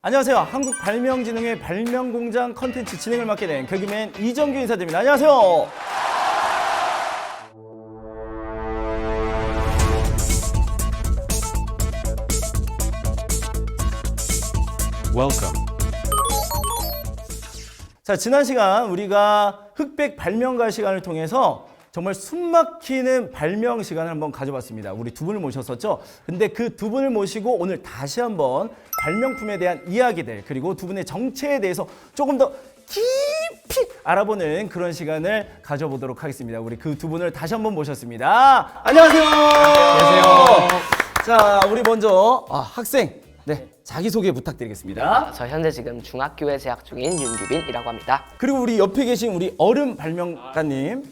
안녕하세요. 한국발명진흥회 발명공장 컨텐츠 진행을 맡게 된 개그맨 이정규 인사드립니다. 안녕하세요. Welcome. 자, 지난 시간 우리가 흑백 발명가 시간을 통해서 정말 숨막히는 발명 시간을 한번 가져봤습니다. 우리 두 분을 모셨었죠. 근데 그 두 분을 모시고 오늘 다시 한번 발명품에 대한 이야기들 그리고 두 분의 정체에 대해서 조금 더 깊이 알아보는 그런 시간을 가져보도록 하겠습니다. 우리 그 두 분을 다시 한번 모셨습니다. 안녕하세요. 안녕하세요. 자, 우리 먼저 학생 자기소개 부탁드리겠습니다. 저 현재 지금 중학교에 재학 중인 윤규빈이라고 합니다. 그리고 우리 옆에 계신 우리 얼음 발명가님.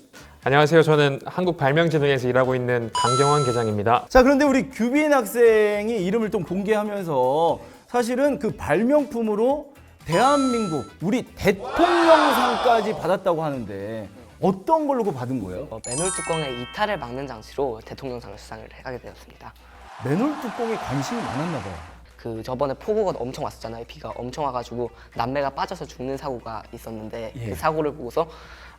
안녕하세요. 저는 한국발명진흥회에서 일하고 있는 강경원 계장입니다. 자, 그런데 우리 규빈 학생이 이름을 좀 공개하면서 사실은 그 발명품으로 대한민국 우리 대통령상까지 받았다고 하는데 어떤 걸로 받은 거예요? 맨홀 뚜껑의 이탈을 막는 장치로 대통령상을 수상을 하게 되었습니다. 맨홀 뚜껑에 관심이 많았나 봐요. 그 저번에 폭우가 엄청 왔었잖아요. 비가 엄청 와가지고 남매가 빠져서 죽는 사고가 있었는데 예. 그 사고를 보고서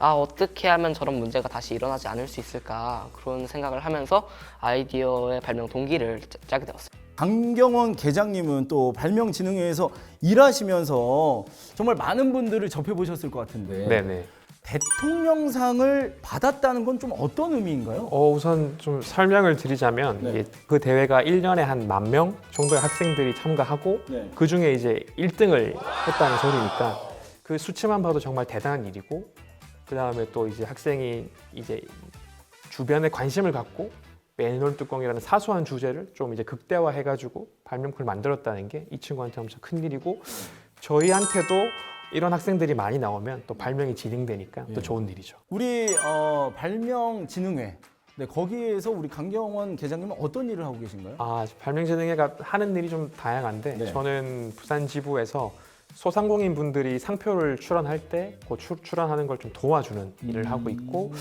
어떻게 하면 저런 문제가 다시 일어나지 않을 수 있을까 그런 생각을 하면서 아이디어의 발명 동기를 짜게 되었어요. 강경원 계장님은 또 발명진흥회에서 일하시면서 정말 많은 분들을 접해보셨을 것 같은데 네네. 대통령상을 받았다는 건 좀 어떤 의미인가요? 우선 좀 설명을 드리자면 네. 이게 그 대회가 1년에 한 10,000명 정도의 학생들이 참가하고 네. 그 중에 이제 1등을 했다는 소리니까 그 수치만 봐도 정말 대단한 일이고 그 다음에 또 이제 학생이 이제 주변에 관심을 갖고 맨홀 뚜껑이라는 사소한 주제를 좀 이제 극대화해가지고 발명품을 만들었다는 게 이 친구한테 엄청 큰 일이고 저희한테도 이런 학생들이 많이 나오면 또 발명이 진행되니까 또 좋은 일이죠. 우리 발명진흥회 거기에서 우리 강경원 계장님은 어떤 일을 하고 계신가요? 발명진흥회가 하는 일이 좀 다양한데 네. 저는 부산 지부에서 소상공인 분들이 상표를 출원할 때 그 출원하는 걸 좀 도와주는 일을 하고 있고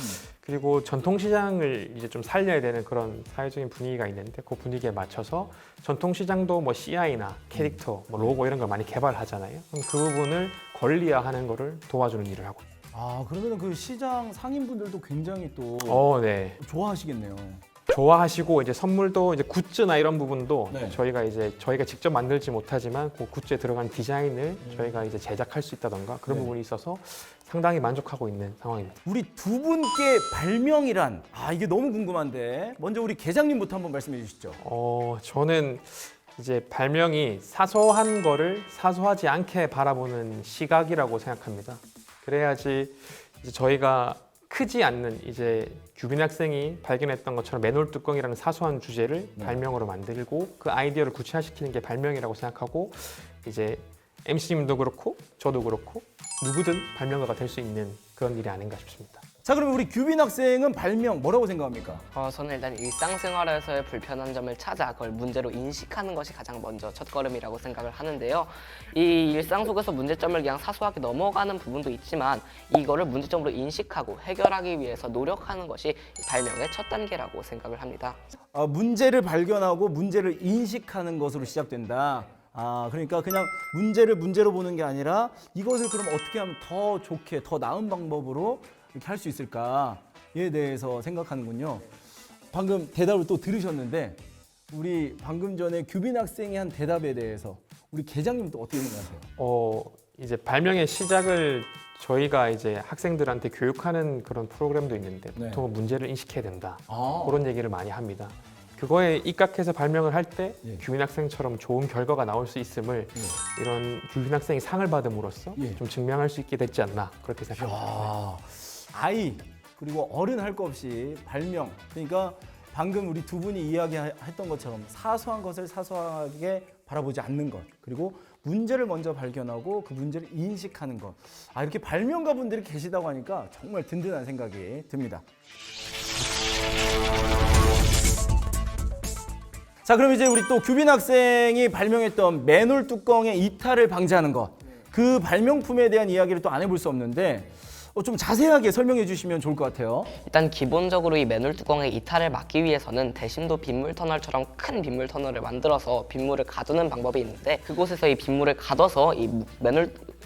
그리고 전통시장을 이제 좀 살려야 되는 그런 사회적인 분위기가 있는데 그 분위기에 맞춰서 전통시장도 뭐 CI나 캐릭터, 뭐 로고 이런 걸 많이 개발하잖아요. 그럼 그 부분을 권리화하는 거를 도와주는 일을 하고 있어요. 그러면 그 시장 상인분들도 굉장히 또 네. 좋아하시겠네요. 좋아하시고 이제 선물도 이제 굿즈나 이런 부분도 네. 저희가 직접 만들지 못하지만 그 굿즈에 들어간 디자인을 저희가 이제 제작할 수 있다던가 그런 네. 부분이 있어서 상당히 만족하고 있는 상황입니다. 우리 두 분께 발명이란 이게 너무 궁금한데 먼저 우리 계장님부터 한번 말씀해 주시죠. 저는 이제 발명이 사소한 거를 사소하지 않게 바라보는 시각이라고 생각합니다. 그래야지 이제 저희가 크지 않는 이제 규빈 학생이 발견했던 것처럼 맨홀 뚜껑이라는 사소한 주제를 발명으로 만들고 그 아이디어를 구체화시키는 게 발명이라고 생각하고 이제 MC님도 그렇고 저도 그렇고 누구든 발명가가 될 수 있는 그런 일이 아닌가 싶습니다. 자, 그러면 우리 규빈 학생은 발명 뭐라고 생각합니까? 저는 일단 일상생활에서의 불편한 점을 찾아 그걸 문제로 인식하는 것이 가장 먼저 첫걸음이라고 생각을 하는데요. 이 일상 속에서 문제점을 그냥 사소하게 넘어가는 부분도 있지만 이거를 문제점으로 인식하고 해결하기 위해서 노력하는 것이 발명의 첫 단계라고 생각을 합니다. 문제를 발견하고 문제를 인식하는 것으로 시작된다. 그러니까 그냥 문제를 문제로 보는 게 아니라 이것을 그럼 어떻게 하면 더 좋게, 더 나은 방법으로 이렇게 할 수 있을까에 대해서 생각하는군요. 방금 대답을 또 들으셨는데 우리 방금 전에 규빈 학생이 한 대답에 대해서 우리 계장님 또 어떻게 생각하세요? 이제 발명의 시작을 저희가 이제 학생들한테 교육하는 그런 프로그램도 있는데 네. 보통 문제를 인식해야 된다. 아. 그런 얘기를 많이 합니다. 그거에 입각해서 발명을 할 때 예. 규빈 학생처럼 좋은 결과가 나올 수 있음을 이런 규빈 학생이 상을 받음으로써 예. 좀 증명할 수 있게 됐지 않나 그렇게 생각합니다. 아이 그리고 어른 할 거 없이 발명, 그러니까 방금 우리 두 분이 이야기했던 것처럼 사소한 것을 사소하게 바라보지 않는 것, 그리고 문제를 먼저 발견하고 그 문제를 인식하는 것. 이렇게 발명가 분들이 계시다고 하니까 정말 든든한 생각이 듭니다. 자, 그럼 이제 우리 또 규빈 학생이 발명했던 맨홀 뚜껑의 이탈을 방지하는 것, 그 발명품에 대한 이야기를 또 안 해볼 수 없는데 좀 자세하게 설명해 주시면 좋을 것 같아요. 일단 기본적으로 이 맨홀 뚜껑의 이탈을 막기 위해서는 대심도 빗물 터널처럼 큰 빗물 터널을 만들어서 빗물을 가두는 방법이 있는데, 그곳에서 이 빗물을 가둬서 이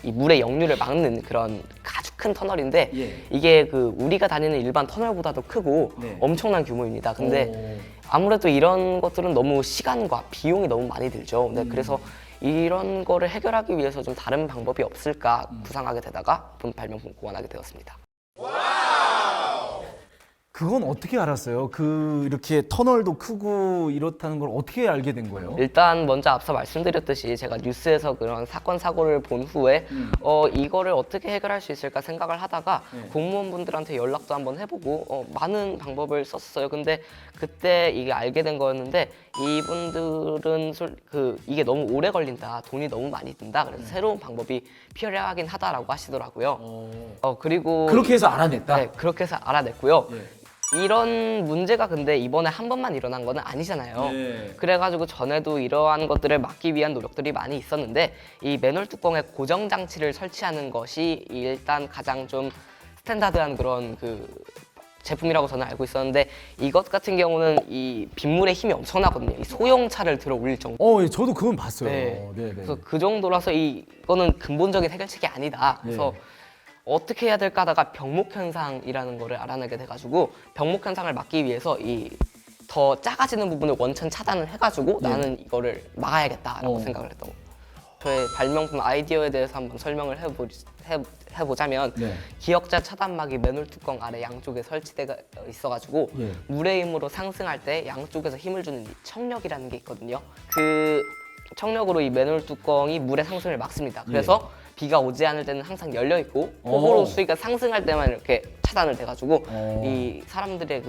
물의 역류를 막는 그런 아주 큰 터널인데, 예. 이게 그 우리가 다니는 일반 터널보다도 크고 네. 엄청난 규모입니다. 근데 아무래도 이런 것들은 너무 시간과 비용이 너무 많이 들죠. 네, 그래서 이런 거를 해결하기 위해서 좀 다른 방법이 없을까 구상하게 되다가 본 발명품 고안하게 되었습니다. 그건 어떻게 알았어요? 이렇게 터널도 크고 이렇다는 걸 어떻게 알게 된 거예요? 일단 먼저 앞서 말씀드렸듯이 제가 뉴스에서 그런 사건 사고를 본 후에 이거를 어떻게 해결할 수 있을까 생각을 하다가 공무원분들한테 연락도 한번 해보고 많은 방법을 썼어요. 근데 그때 이게 알게 된 거였는데, 이분들은 이게 너무 오래 걸린다, 돈이 너무 많이 든다, 그래서 새로운 방법이 필요하긴 하다라고 하시더라고요. 그리고 그렇게 해서 알아냈다? 네, 그렇게 해서 알아냈고요. 예. 이런 문제가 근데 이번에 한 번만 일어난 거는 아니잖아요. 네. 그래가지고 전에도 이러한 것들을 막기 위한 노력들이 많이 있었는데, 이 맨홀 뚜껑에 고정 장치를 설치하는 것이 일단 가장 좀 스탠다드한 그런 제품이라고 저는 알고 있었는데, 이것 같은 경우는 이 빗물의 힘이 엄청나거든요. 이 소형차를 들어 올릴 정도. 예, 저도 그건 봤어요. 네. 네. 그래서 그 정도라서 이거는 근본적인 해결책이 아니다. 그래서 어떻게 해야 될까 하다가 병목 현상이라는 거를 알아내게 돼가지고, 병목 현상을 막기 위해서 이 더 작아지는 부분을 원천 차단을 해가지고 나는 이거를 막아야겠다라고 생각을 했던 거예요. 저의 발명품 아이디어에 대해서 한번 설명을 해보자면, 네. 기역자 차단막이 맨홀 뚜껑 아래 양쪽에 설치되어 있어가지고 예. 물의 힘으로 상승할 때 양쪽에서 힘을 주는 이 청력이라는 게 있거든요. 그 청력으로 이 맨홀 뚜껑이 물의 상승을 막습니다. 그래서 비가 오지 않을 때는 항상 열려 있고, 호불호 수위가 상승할 때만 이렇게 차단을 돼가지고 이 사람들의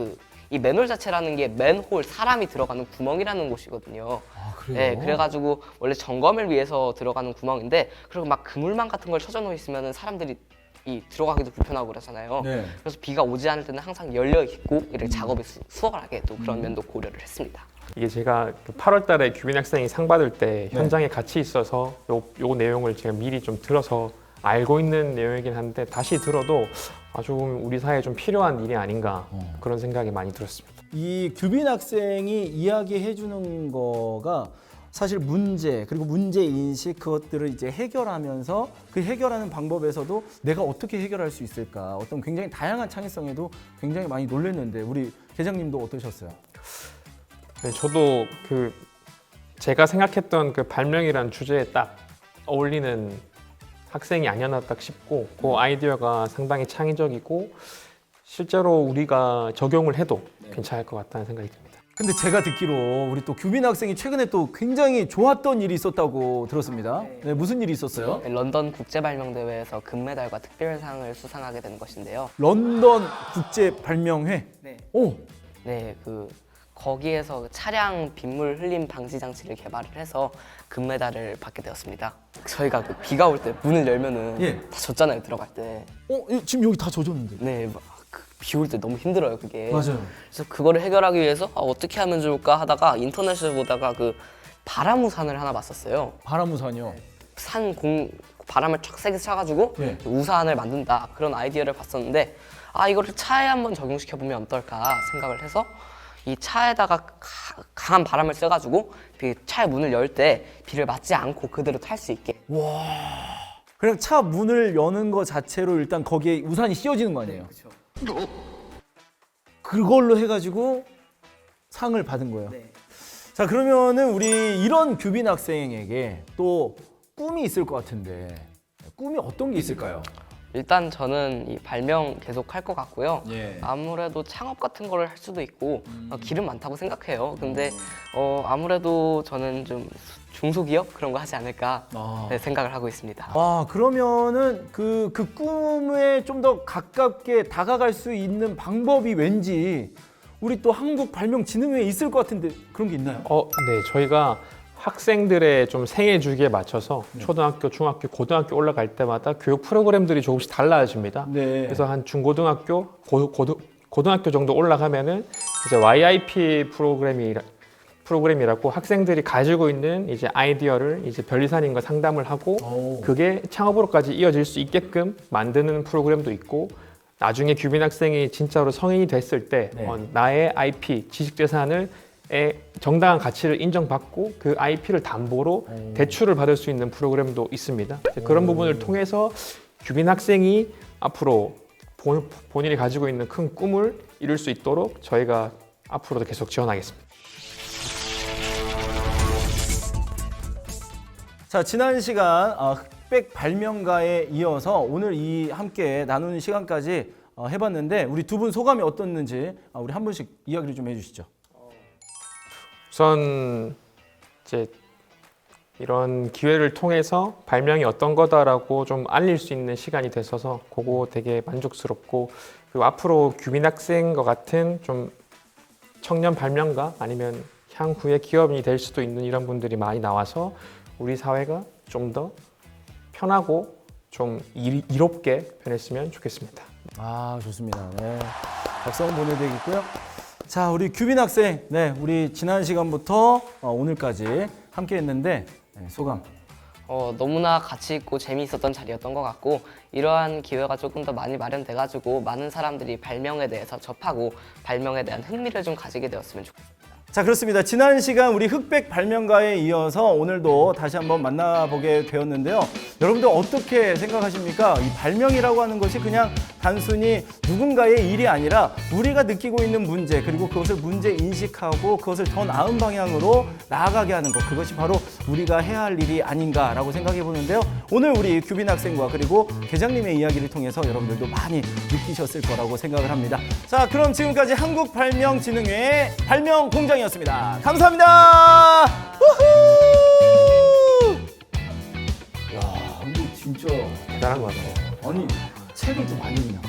이 맨홀 자체라는 게 맨홀, 사람이 들어가는 구멍이라는 곳이거든요. 아, 그래요? 네, 그래가지고 원래 점검을 위해서 들어가는 구멍인데, 그리고 막 그물망 같은 걸 쳐져 놓으시면은 사람들이 들어가기도 불편하고 그러잖아요. 네. 그래서 비가 오지 않을 때는 항상 열려 있고 이렇게 작업이 수월하게 또 그런 면도 고려를 했습니다. 이게 제가 8월 달에 규빈 학생이 상 받을 때 현장에 같이 있어서 요 내용을 제가 미리 좀 들어서 알고 있는 내용이긴 한데, 다시 들어도 아주 우리 사회에 좀 필요한 일이 아닌가 그런 생각이 많이 들었습니다. 이 규빈 학생이 이야기해 주는 거가 사실 문제, 그리고 문제 인식, 그것들을 이제 해결하면서 그 해결하는 방법에서도 내가 어떻게 해결할 수 있을까, 어떤 굉장히 다양한 창의성에도 굉장히 많이 놀랐는데, 우리 계장님도 어떠셨어요? 네, 저도 제가 생각했던 그 발명이라는 주제에 딱 어울리는 학생이 아니었나 딱 싶고, 그 아이디어가 상당히 창의적이고 실제로 우리가 적용을 해도 괜찮을 것 같다는 생각이 듭니다. 근데 제가 듣기로 우리 또 규빈 학생이 최근에 또 굉장히 좋았던 일이 있었다고 들었습니다. 네, 무슨 일이 있었어요? 런던 국제발명대회에서 금메달과 특별상을 수상하게 된 것인데요. 런던 국제 발명회. 네. 오, 네, 거기에서 차량 빗물 흘림 방지 장치를 개발을 해서 금메달을 받게 되었습니다. 저희가 비가 올 때 문을 열면은 예. 다 젖잖아요, 들어갈 때. 지금 여기 다 젖었는데. 네, 비 올 때 너무 힘들어요, 그게. 맞아요. 그래서 그거를 해결하기 위해서 어떻게 하면 좋을까 하다가 인터넷을 보다가 바람우산을 하나 봤었어요. 바람우산이요. 바람을 쫙 세게 차가지고 예. 우산을 만든다, 그런 아이디어를 봤었는데, 이거를 차에 한번 적용시켜 보면 어떨까 생각을 해서 이 차에다가 강한 바람을 쐬가지고 차의 문을 열 때 비를 맞지 않고 그대로 탈 수 있게. 그냥 차 문을 여는 거 자체로 일단 거기에 우산이 씌워지는 거 아니에요? 그렇죠. 그걸로 해가지고 상을 받은 거예요. 자, 그러면은 우리 이런 규빈 학생에게 또 꿈이 있을 것 같은데, 꿈이 어떤 게 있을까요? 일단 저는 이 발명 계속 할 것 같고요. 예. 아무래도 창업 같은 거를 할 수도 있고 길은 많다고 생각해요. 근데 아무래도 저는 좀 중소기업 그런 거 하지 않을까 생각을 하고 있습니다. 그러면은 그 꿈에 좀 더 가깝게 다가갈 수 있는 방법이 왠지 우리 또 한국발명진흥회에 있을 것 같은데, 그런 게 있나요? 네, 저희가 학생들의 좀 생애 주기에 맞춰서 초등학교, 중학교, 고등학교 올라갈 때마다 교육 프로그램들이 조금씩 달라집니다. 네. 그래서 한 중고등학교, 고등학교 정도 올라가면은 이제 YIP 프로그램이라고 학생들이 가지고 있는 이제 아이디어를 이제 변리사님과 상담을 하고 오. 그게 창업으로까지 이어질 수 있게끔 만드는 프로그램도 있고 나중에 규빈 학생이 진짜로 성인이 됐을 때 네. 나의 IP, 지식재산을 정당한 가치를 인정받고 그 IP를 담보로 대출을 받을 수 있는 프로그램도 있습니다. 그런 부분을 통해서 규빈 학생이 앞으로 본인이 가지고 있는 큰 꿈을 이룰 수 있도록 저희가 앞으로도 계속 지원하겠습니다. 자, 지난 시간 흑백 발명가에 이어서 오늘 이 함께 나누는 시간까지 해봤는데 우리 두 분 소감이 어떻는지 우리 한 분씩 이야기를 좀 해주시죠. 우선 이제 이런 기회를 통해서 발명이 어떤 거다라고 좀 알릴 수 있는 시간이 됐어서 그거 되게 만족스럽고 그리고 앞으로 규빈 학생과 같은 좀 청년 발명가 아니면 향후에 기업인이 될 수도 있는 이런 분들이 많이 나와서 우리 사회가 좀 더 편하고 좀 이롭게 변했으면 좋겠습니다. 아, 좋습니다. 네. 박수 한번 보내드리겠고요. 자, 우리 규빈 학생, 네, 우리 지난 시간부터 오늘까지 함께 했는데 소감. 너무나 가치 있고 재미있었던 자리였던 것 같고 이러한 기회가 조금 더 많이 마련돼가지고 많은 사람들이 발명에 대해서 접하고 발명에 대한 흥미를 좀 가지게 되었으면 좋겠습니다. 자, 그렇습니다. 지난 시간 우리 흑백 발명가에 이어서 오늘도 다시 한번 만나보게 되었는데요. 여러분들 어떻게 생각하십니까? 이 발명이라고 하는 것이 그냥 단순히 누군가의 일이 아니라 우리가 느끼고 있는 문제 그리고 그것을 문제 인식하고 그것을 더 나은 방향으로 나아가게 하는 것, 그것이 바로 우리가 해야 할 일이 아닌가라고 생각해 보는데요. 오늘 우리 규빈 학생과 그리고 계장님의 이야기를 통해서 여러분들도 많이 느끼셨을 거라고 생각을 합니다. 자, 그럼 지금까지 한국발명진흥회 발명공장이었습니다. 감사합니다. 우후! 야, 근데 진짜 대단한 것 같아요. 아니 책을 좀 많이 읽나?